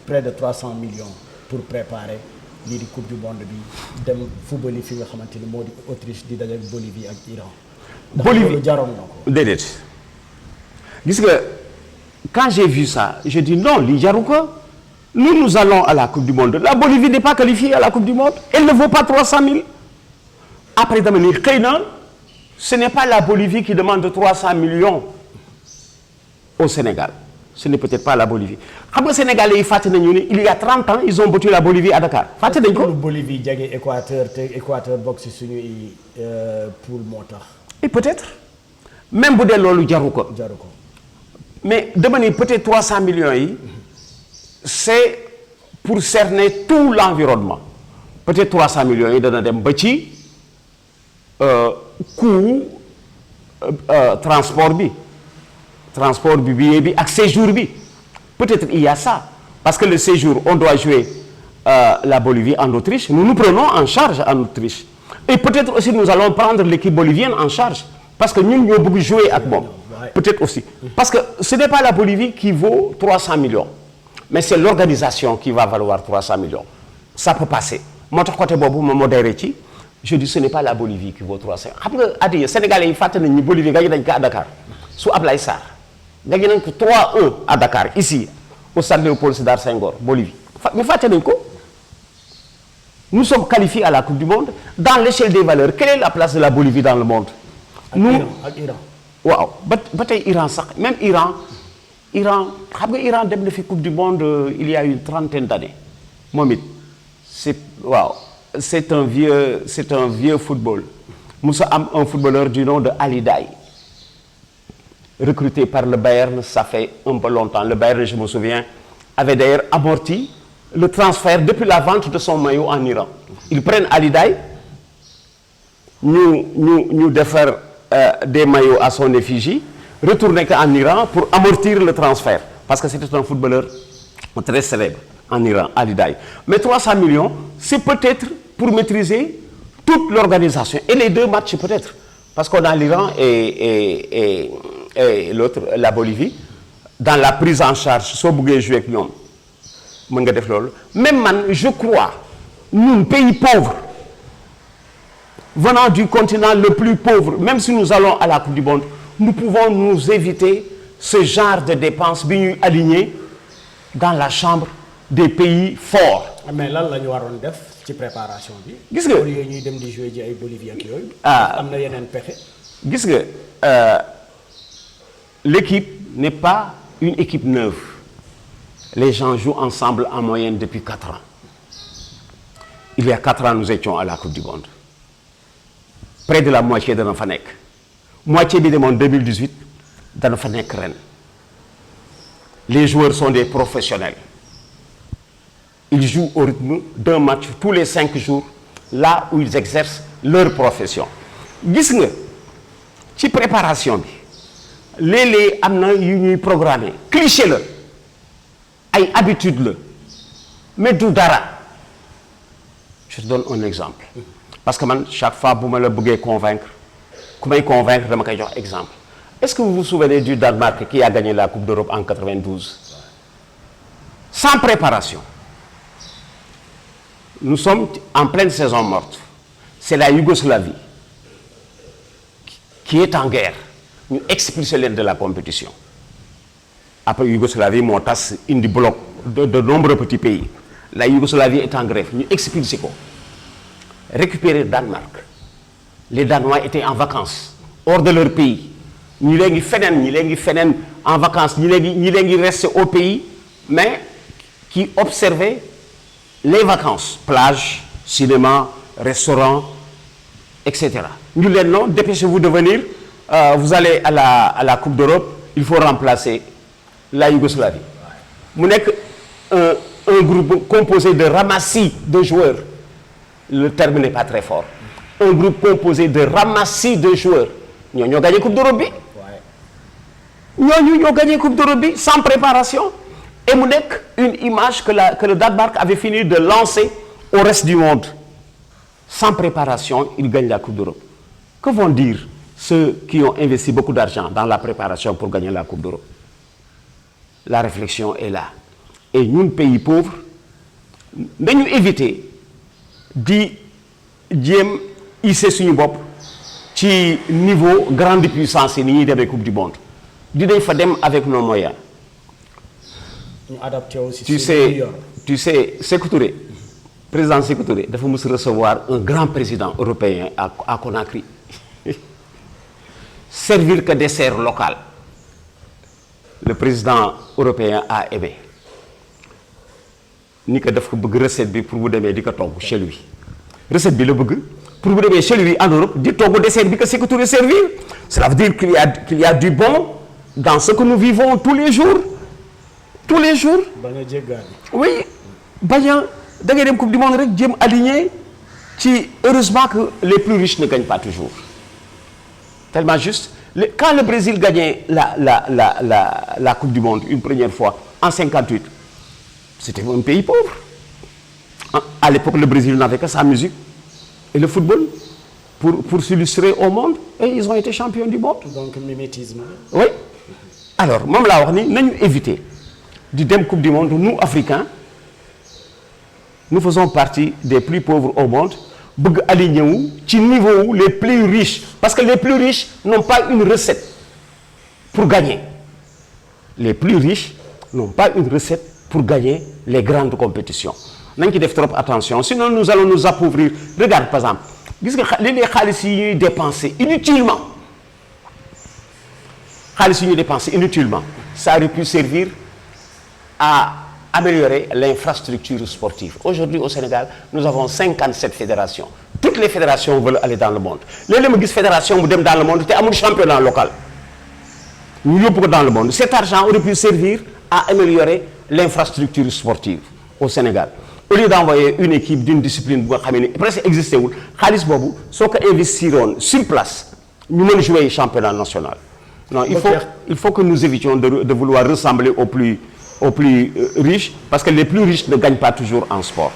près de 300 millions pour préparer lii di coupe du monde bi dem football yi fi nga xamante ni moo di Autriche di daje ak Bolivie ak Iran. Bolivie jaroon na ko. déedéet gis nga quand j'ai vu ça je dis non lii jaru ko nous allons à la coupe du monde la Bolivie n'est pas qualifiée à la coupe du monde elle ne vaut pas 300 000 après dama ni xëy na ce n'est pas la Bolivie qui demande 300 millions au Sénégal ce n'est peut-être pas la Bolivie xam nga Sénégalais yi fàtte nañu ni il y a 30 ans ils ont battu la Bolivie à Dakar fàtte nañu ko. Bolivie jege Équateur te Équateur bokk ci suñuy poule moo tax. et peut-être même bu dee loolu jaru ko. jaru ko mais dama ni peut-être 300 millions yi c'est pour cerner tout l'environnement peut-être 300 millions yi dana dem ba ci coût transport bi billet bi ak séjour bi peut-être il y a ça parce que le séjour on doit jouer la Bolivie en Autriche nous prenons en charge en Autriche et peut-être aussi nous allons prendre l'équipe bolivienne en charge parce que ñun ñoo bëgg jouer ak moom peut-être aussi parce que ce n'est pas la Bolivie qui vaut 300 millions mais c'est l'organisation qui va valoir 300 millions ça peut passer moo tax côté boobu ma modéré ci je dis ce n'est pas la Bolivie qui vaut 300 xam nga addiya Sénégalais yi fàtte nañ ni Bolivie gañe nañ ko à Dakar su Ablaye Sarr gañe nañ ko 3-1 à Dakar ici au stade Léopold Sédar Senghor Bolivie mais fàtte nañ ko nous sommes qualifiés à la Coupe du Monde dans l'échelle des valeurs quelle est la place de la Bolivie dans le monde nous ak Iran waaw ba tey Iran sax même Iran xam nga Iran dem na fi Coupe du Monde il y a une trentaine d'années moom it c'est un vieux football musa am un footballeur du nom de Ali Daei recruté par le Bayern ça fait un peu longtemps le Bayern je me souviens avait d'ailleurs amorti le transfert depuis la vente de son maillot en Iran ils prennent Ali Daei ñu defar des maillots à son effigie retourner ko en Iran pour amortir le transfert parce que c'était un footballeur très célèbre en Iran Ali Daei mais 300 millions c'est peut-être pour maîtriser toute l'organisation et les deux matchs peut-être parce qu'on a l'Iran et l'autre la Bolivie dans la prise en charge soo bëggee jouer ak ñoom mën nga def loolu même man je crois ñun pays pauvre venant du continent le plus pauvre même si nous allons à la Coupe du Monde nous pouvons nous éviter ce genre de dépenses bi ñuy aligner dans la chambre des pays forts. mais lan la ñu waroon def ci préparation bi. gis nga yooyu ñuy dem di jouer ji ay Bolivie ak yooyu. am na yeneen pexe. gis nga l'équipe n'est pas une équipe neuve les gens jouent ensemble en moyenne depuis 4 ans il y a 4 ans nous étions à la Coupe du Monde près de la moitié dana fa nekk moitié bi demoon 2018 dana fa nekk ren les joueurs sont des professionnels ils jouent au rythme d'un match tous les 5 jours là où ils exercent leur profession gis nga ci préparation bi léeg-léeg am na yu ñuy programmer cliché la ay habitude la mais du dara je te donne un exemple parce que man chaque fois bu ma la bëggee convaincre ku may convaincre dama koy jox exemple est-ce que vous vous souvenez du Danemark qui a gagné la Coupe d'Europe en 92 sans préparation nous sommes en pleine saison morte c'est la Yougoslavie qui est en guerre ñu expulsé leen de la compétition après Yougoslavie moo tas indi bloc de nombreux petits pays la Yougoslavie est en grève ñu expulsé ko récupérer Danemark les Danois étaient en vacances hors de leur pays ñi léegi feneen en vacances ñi léegi resté au pays mais qui observaient les vacances plage cinéma restaurant etc. ñu leen non dépêchez-vous de venir vous allez à la Coupe d'Europe il faut remplacer la Yougoslavie mu nekk un groupe composé de ramassis de joueurs le terme n'est pas très fort un groupe composé de ramassis de joueurs ñoo gagné Coupe d'Europe bi ñoo gagné Coupe d'Europe bi sans préparation et mu nekk une image que le Danemark avait fini de lancer au reste du monde sans préparation il gagne la Coupe d'Europe que vont dire ceux qui ont investi beaucoup d'argent dans la préparation pour gagner la Coupe d'Europe la réflexion est là et ñun pays pauvres dañu éviter di jéem hisser suñu bopp ci niveau grande puissance yi ni ñuy demee coupe du monde dinañ fa dem avec nos moyens. ñu adapté aussi. tu sais Sékou Touré président Sékou Touré dafa mës recevoir un grand président européen à Conakry servir que dessert local le président européen a aimé ni que daf ko bëgg recette bi pour bu demee di ko togg chez lui recette bi la bëgg pour bu demee chez lui en Europe di togg dessert bi que Sékou Touré servir. Cela veut dire qu'il y a du bon dans ce que nous vivons tous les jours. Tous les jours. Oui. Baña da ngay dem coupe du monde rek jéem aligné ci heureusement que les plus riches ne gagnent pas toujours. Tellement juste quand le Brésil gagnait la coupe du monde une première fois en 58, c'était un pays pauvre. À l'époque, le Brésil n'avait que sa musique et le football pour s'illustrer au monde et ils ont été champions du monde. Donc mimétisme. Oui. Alors moom laa wax ni nañu éviter di dem coupe du monde nous Africains nous faisons partie des plus pauvres au monde bëgg aligné wu ci niveau wu les plus riches parce que les plus riches n'ont pas une recette pour gagner. Les plus riches n'ont pas une recette pour gagner les grandes compétitions. Nañ ci def trop attention sinon nous allons nous appauvrir. Regarde par exemple gis nga li xaalis yi ñuy dépenser inutilement xaalis yi ñuy dépenser inutilement ça aurait pu servir à améliorer l'infrastructure sportive. Aujourd'hui au Sénégal nous avons 57 fédérations. Toutes les fédérations veulent aller dans le monde. Léeg-léeg ma gis fédération bu dem dans le monde te amul championnat local ñu yóbbu ko dans le monde. Cet argent aurait pu servir à améliorer l'infrastructure sportive au Sénégal. Au lieu d'envoyer une équipe d'une discipline bu nga xam ne presque existé wul xaalis boobu soo ko investiroon sur place ñu mën jouer championnat national. Non, il faut que nous évitions de vouloir ressembler aux plus riches parce que les plus riches ne gagnent pas toujours en sport.